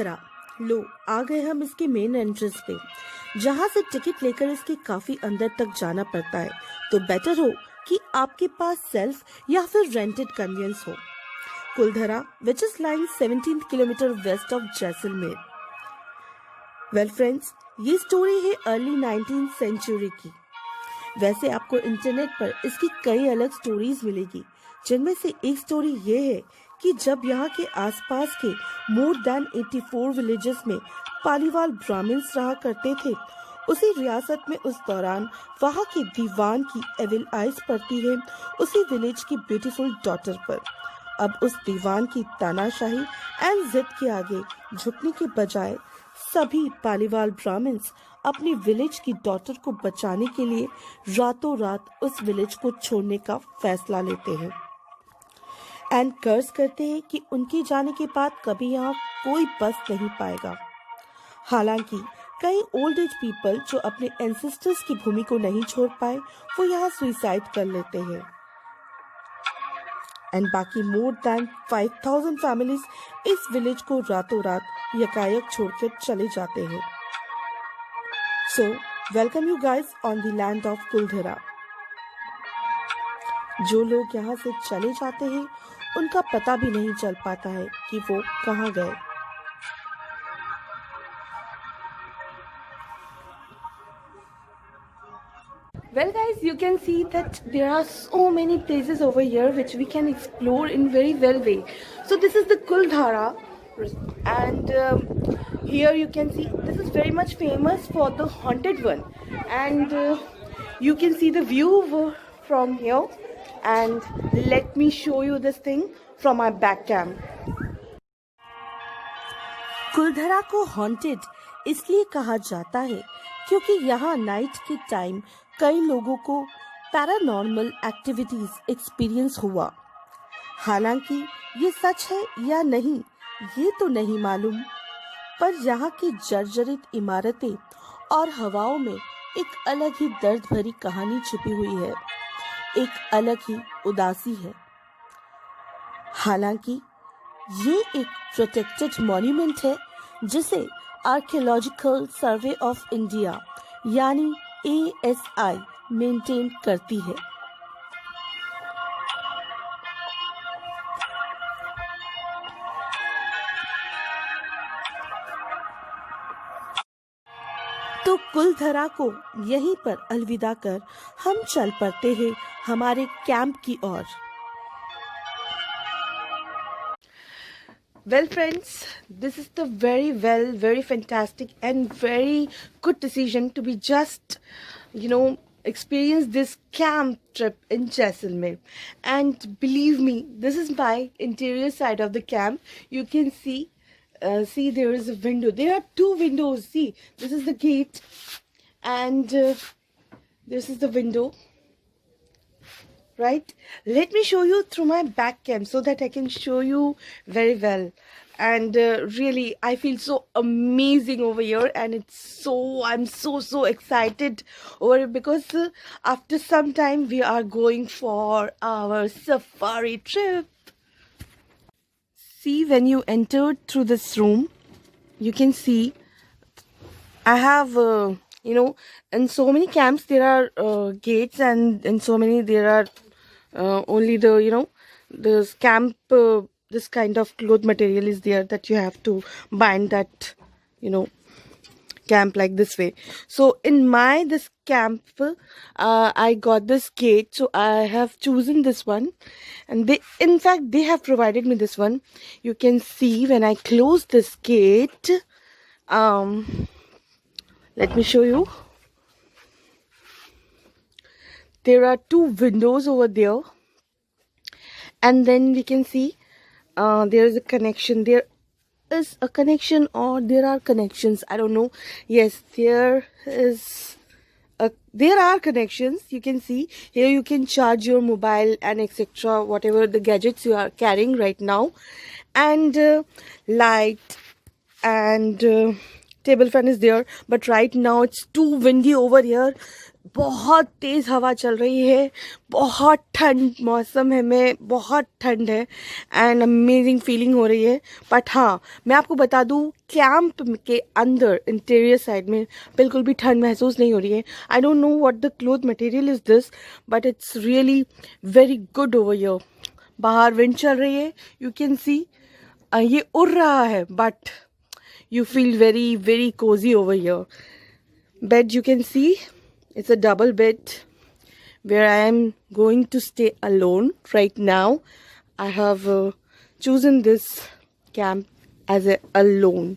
कुलधरा। लो आ गए हम इसके मेन एंट्रेंस पे, जहाँ से टिकट लेकर इसके काफी अंदर तक जाना पड़ता है। तो बेटर हो कि आपके पास सेल्फ या फिर रेंटेड कन्वेंस हो। Kuldhara which is lying 17 kilometre west of Jaisalmer. Well friends, ये स्टोरी है अर्ली 19th सेंचुरी की। वैसे आपको इंटरनेट पर इसकी कई अलग स्टोरीज मिलेगी, जिनमें से एक स्टोरी ये है कि जब यहाँ के आसपास के मोर देन 84 विलेजेस में पालीवाल ब्राह्मण्स रहा करते थे, उसी रियासत में उस दौरान वहाँ के दीवान की एविल आइज पड़ती है उसी विलेज की ब्यूटीफुल डॉटर पर। अब उस दीवान की तानाशाही एंड जिद के आगे झुकने के बजाय सभी पालीवाल ब्राह्मण्स अपनी विलेज की डॉटर को बचाने के लिए रातों रात उस विलेज को छोड़ने का फैसला लेते हैं एंड कर्ज करते हैं कि उनके जाने के बाद कभी यहाँ कोई बस नहीं पाएगा। हालांकि कई ओल्ड एज पीपल जो अपने एंसेस्टर्स की भूमि को नहीं छोड़ पाए, वो यहाँ सुइसाइड कर लेते हैं एंड बाकी मोर देन 5000 फैमिलीज इस विलेज को रातों रात यकायक छोड़कर चले जाते हैं। So welcome you guys on the land of Kuldhara. जो लोग यहाँ से चले जाते हैं उनका पता भी नहीं चल पाता है कि वो कहाँ गए। Well guys, you can see that there are so many places over here which we can explore in very well way. So this is the Kuldhara and here you can see this is very much famous for the haunted one, and you can see the view from here, and let me show you this thing from my back cam. Kuldhara को haunted इसलिए कहा जाता है क्योंकि यहाँ night के time कई लोगों को पैरानॉर्मल एक्टिविटीज एक्सपीरियंस हुआ। हालांकि ये सच है या नहीं ये तो नहीं मालूम, पर यहाँ की जर्जरित इमारतें और हवाओं में एक अलग ही दर्द भरी कहानी छिपी हुई है, एक अलग ही उदासी है। हालांकि ये एक प्रोटेक्टेड मॉन्यूमेंट है जिसे आर्कियोलॉजिकल सर्वे ऑफ इंडिया यानी ASI मेंटेन करती है। तो कुलधरा को यहीं पर अलविदा कर हम चल पड़ते हैं हमारे कैंप की ओर। Well friends, this is the very fantastic and very good decision to be just, experience this camp trip in Jaisalmer. And believe me, this is my interior side of the camp. You can see there is a window. There are two windows. See, this is the gate and this is the window. Right, let me show you through my back cam so that I can show you very well. And really I feel so amazing over here, and I'm so excited over it because after some time we are going for our safari trip. See, when you entered through this room, you can see I have in so many camps there are gates, and in so many there are only the the camp this kind of cloth material is there that you have to bind that camp like this way. So in this camp I got this gate, so I have chosen this one, and in fact they have provided me this one. You can see when I close this gate, let me show you. There are two windows over there, and then we can see there is a connection. There is a connection, or there are connections, I don't know. Yes, there are connections. You can see here you can charge your mobile and etc, whatever the gadgets you are carrying right now, and light and table fan is there. But right now it's too windy over here. बहुत तेज़ हवा चल रही है, बहुत ठंड मौसम है में, बहुत ठंड है एंड अमेजिंग फीलिंग हो रही है। बट हाँ, मैं आपको बता दूँ, कैंप के अंदर इंटीरियर साइड में बिल्कुल भी ठंड महसूस नहीं हो रही है। I don't know what the cloth material is this, but it's really very good over here. बाहर विंड चल रही है, यू कैन सी ये उड़ रहा है, but you feel very cozy over here. Bed, you can see it's a double bed where I am going to stay alone right now. I have chosen this camp as a alone.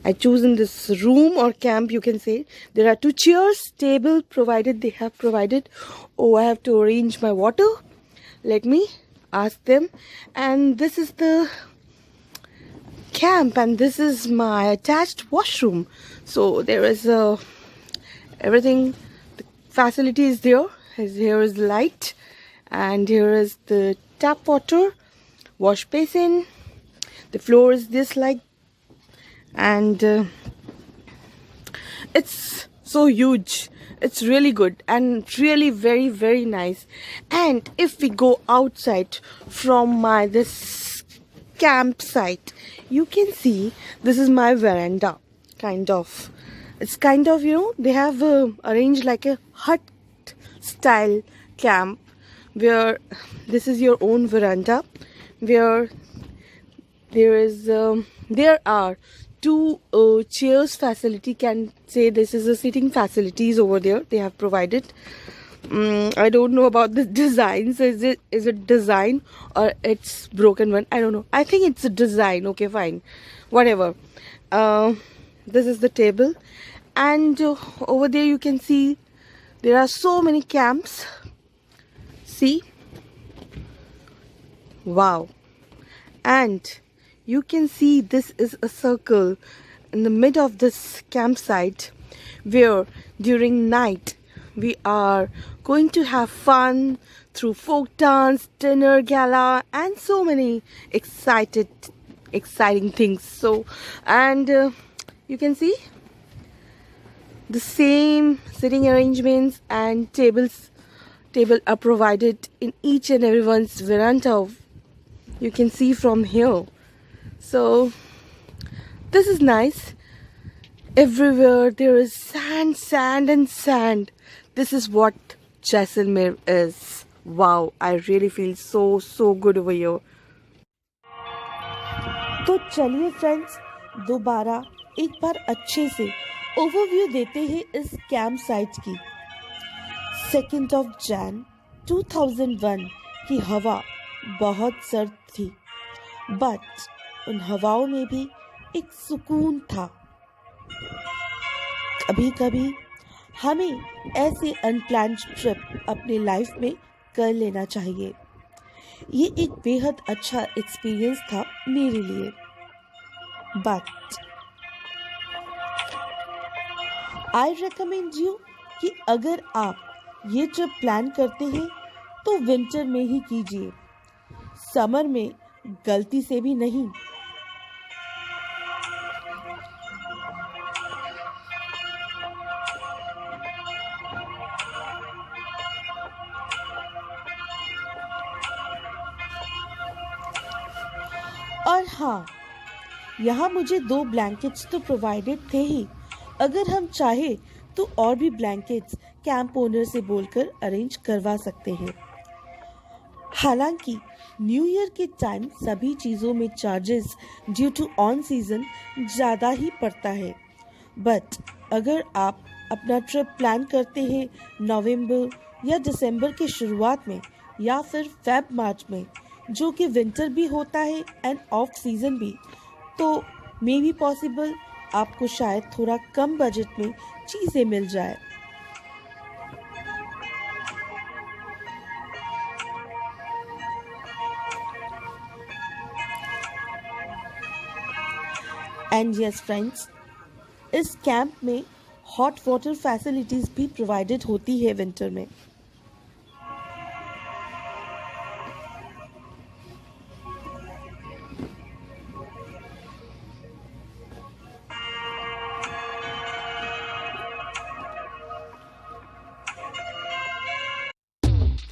I chosen this room or camp, you can say. There are 2 chairs, table provided, they have provided. Oh, I have to arrange my water. Let me ask them. And this is the camp, and this is my attached washroom. So there is everything, the facility is there. Here is light, and here is the tap water, wash basin. The floor is this like, and it's so huge. It's really good and really very nice. And if we go outside from my this campsite, you can see this is my veranda, kind of. It's kind of, they have arranged like a hut style camp, where this is your own veranda, where there are 2 chairs facility, can say this is a sitting facilities over there they have provided. I don't know about the designs. Is it design or it's broken one? I don't know. I think it's a design. Okay, fine, whatever. This is the table, and over there you can see there are so many camps. See, wow. And you can see this is a circle in the mid of this campsite, where during night we are going to have fun through folk dance, dinner gala, and so many exciting things. So, and you can see the same sitting arrangements and table are provided in each and everyone's veranda. You can see from here. So this is nice. Everywhere there is sand and sand. This is what Jaisalmer is. Wow, I really feel so good over here. तो चलिए friends, दोबारा एक बार अच्छे से overview देते हैं इस camp site की। 2 Jan 2001 की हवा बहुत सर्द थी, बट उन हवाओं में भी एक सुकून था। कभी कभी हमें ऐसे अनप्लान्ड ट्रिप अपने लाइफ में कर लेना चाहिए। ये एक बेहद अच्छा एक्सपीरियंस था मेरे लिए। बट आई रिकमेंड यू कि अगर आप ये ट्रिप प्लान करते हैं तो विंटर में ही कीजिए, समर में गलती से भी नहीं। और हाँ, यहाँ मुझे 2 ब्लैंकेट्स तो प्रोवाइडेड थे ही। अगर हम चाहे तो और भी ब्लैंकेट्स कैंप ओनर से बोलकर अरेंज करवा सकते हैं। हालांकि न्यू ईयर के टाइम सभी चीज़ों में charges due to on season ज़्यादा ही पड़ता है, बट अगर आप अपना ट्रिप प्लान करते हैं नवंबर या दिसंबर के शुरुआत में या फिर फेब मार्च में, जो कि विंटर भी होता है एंड ऑफ सीजन भी, तो मे बी पॉसिबल आपको शायद थोड़ा कम बजट में चीज़ें मिल जाए। एंड यस फ्रेंड्स, इस कैंप में हॉट वाटर फैसिलिटीज़ भी प्रोवाइडेड होती है विंटर में।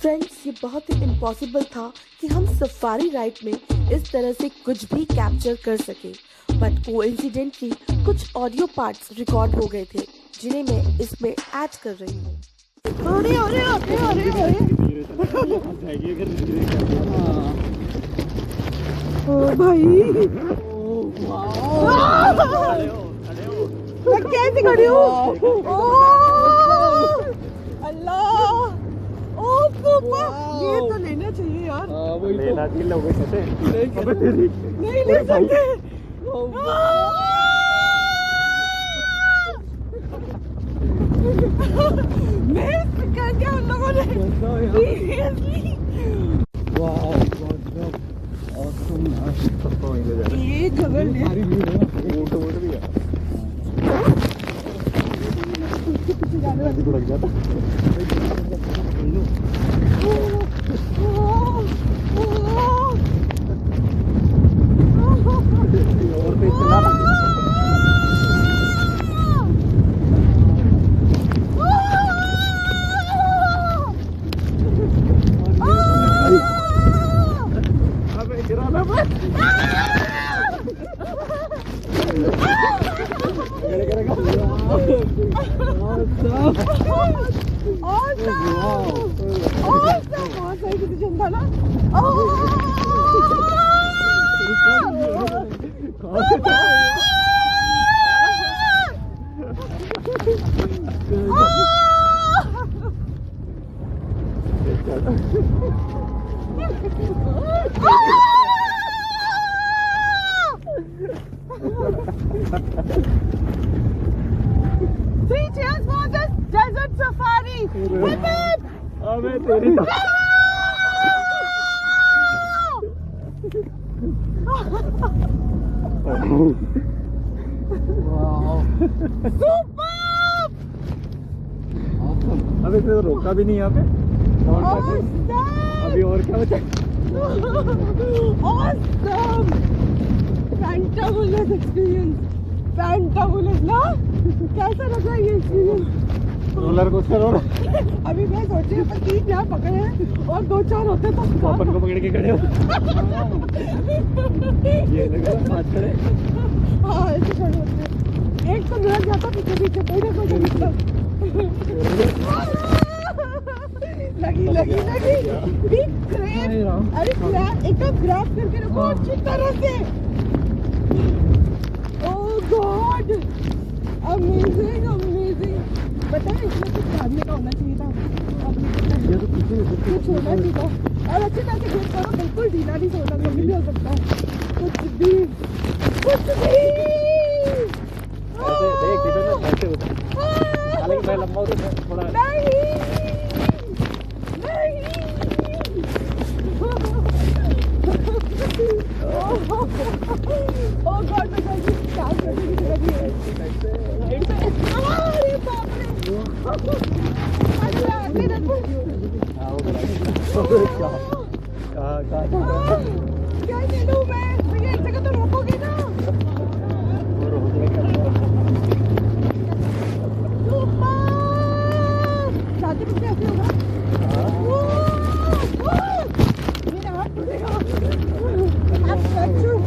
फ्रेंड्स, ये बहुत ही इम्पॉसिबल था कि हम सफारी राइड में इस तरह से कुछ भी कैप्चर कर सके, बट कोइंसिडेंटली कुछ ऑडियो पार्ट्स रिकॉर्ड हो गए थे जिन्हें मैं इसमें ऐड कर रही हूँ। अरे अरे अरे अरे अरे ओ भाई, मैं कैसे खड़ी हूँ? अल्लाह, ओ पापा, ये तो लेना चाहिए यार। लेना चाहिए, लोगों से नहीं ले सकते। मिस कर दिया उन लोगों ने। Seriously? ये खबर Three cheers for this desert safari. Whip it! अबे तेरी तो अबे इसने तो रोका भी नहीं यहाँ पे। अभी और क्या बचा? Awesome! Fantabulous experience. Fantabulous ना? कैसा लगा ये एक्सपीरियंस? रोलर कोस्टर हो रहा। अभी मैं सोच रही हूँ 3 यहाँ पकड़े हैं और 2-4 होते तो अपन को पकड़ के खड़े हो। ये लगा बात करे। हाँ, ऐसे खड़े होते हैं। एक तो मेरा जाता पीछे पीछे कोई लगी बिग ग्रैब। अरे ग्रैब, एकदम ग्रैब करके रखो अच्छी तरह से। ओह गॉड, अमेजिंग अमेजिंग। पता है इसमें कुछ डालने का होना चाहिए था, ये तो कुछ होना चाहिए था। और अच्छी तरह से ग्रिप करो, बिल्कुल ढीला नहीं छोड़ना, कभी भी हो सकता है। कुछ भी ऐसे देख ना ऐसे होता है। हालांकि मैं लंबा हूँ तो थोड़ा Oh God, मैं कैसे स्टार्ट करने की जगह नहीं है। अरे बाप रे। अरे आगे देखो। कैसे लूँ मैं? ये एक जगह तो रोकोगे ना? शादी में कैसे होगा? मेरा हाथ टूटेगा। अब बच्चों।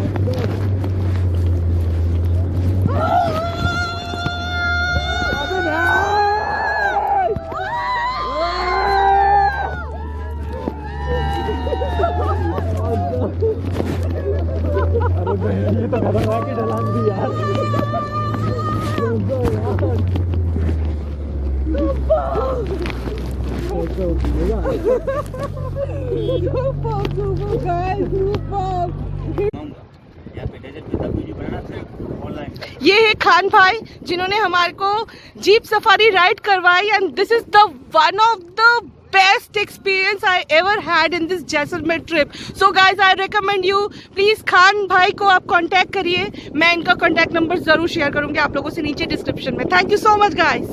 ये तो खतरनाक ही ढलान थी यार। ये है खान भाई जिन्होंने हमारे को जीप सफारी राइड करवाई and this is the one of the best experience I ever had in this Jaisalmer trip. So guys, I recommend you, please Khan भाई को आप कांटेक्ट करिए। मैं इनका कांटेक्ट नंबर जरूर शेयर करूंगी आप लोगों से नीचे डिस्क्रिप्शन में। Thank you so much guys.